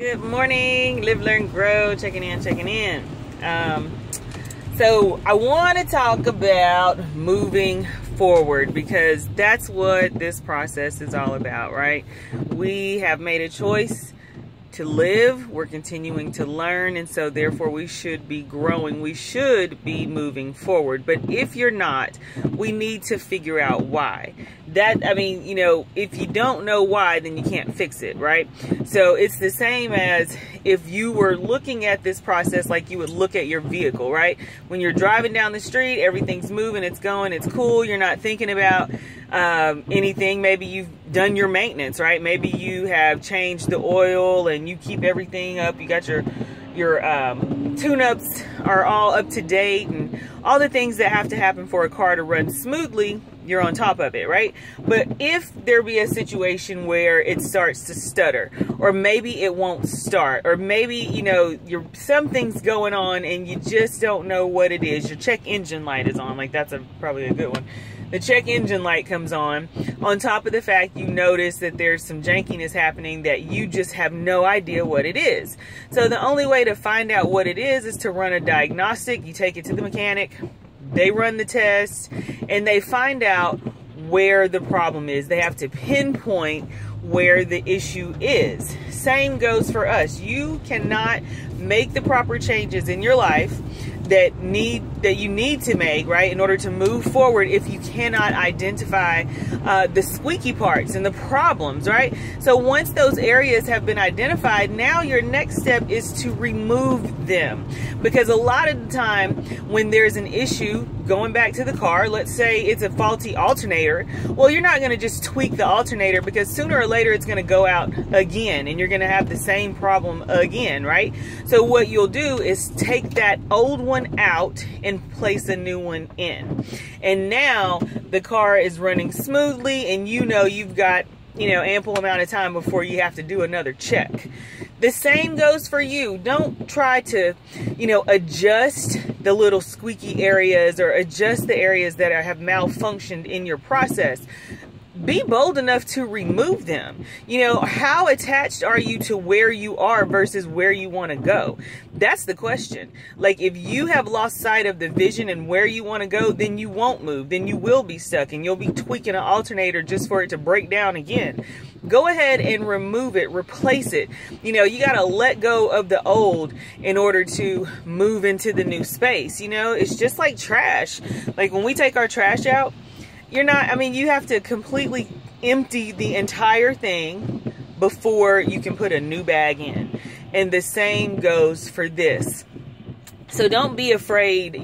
Good morning, live, learn, grow, checking in. So I want to talk about moving forward because that's what this process is all about, right? We have made a choice to live, we're continuing to learn, and so therefore we should be growing, we should be moving forward. But if you're not, we need to figure out why. If you don't know why, then you can't fix it, right? So it's the same as if you were looking at this process like you would look at your vehicle, right? When you're driving down the street, everything's moving, it's going, it's cool, you're not thinking about anything. Maybe you've done your maintenance, right? Maybe you have changed the oil and you keep everything up. You got your tune-ups are all up to date, and all the things that have to happen for a car to run smoothly, you're on top of it, right? But if there be a situation where it starts to stutter, or maybe it won't start, or maybe, something's going on and you just don't know what it is. Your check engine light is on, like that's probably a good one. The check engine light comes on top of the fact you notice that there's some jankiness happening that you just have no idea what it is. So the only way to find out what it is to run a diagnostic. You take it to the mechanic, they run the test, and they find out where the problem is. They have to pinpoint where the issue is. Same goes for us. You cannot make the proper changes in your life that you need to make, right, in order to move forward if you cannot identify the squeaky parts and the problems, right? So once those areas have been identified, now your next step is to remove them. Because a lot of the time when there's an issue going back to the car, let's say it's a faulty alternator, well, you're not going to just tweak the alternator, because sooner or later it's going to go out again and you're going to have the same problem again, right? So what you'll do is take that old one out and place a new one in, and now the car is running smoothly, and you've got ample amount of time before you have to do another check. The same goes for you. Don't try to adjust the little squeaky areas or adjust the areas that have malfunctioned in your process. Be bold enough to remove them. How attached are you to where you are versus where you want to go? That's the question. Like, if you have lost sight of the vision and where you want to go, then you won't move. Then you will be stuck and you'll be tweaking an alternator just for it to break down again. Go ahead and remove it, replace it. You got to let go of the old in order to move into the new space. It's just like trash. Like when we take our trash out, you have to completely empty the entire thing before you can put a new bag in. And the same goes for this. So don't be afraid.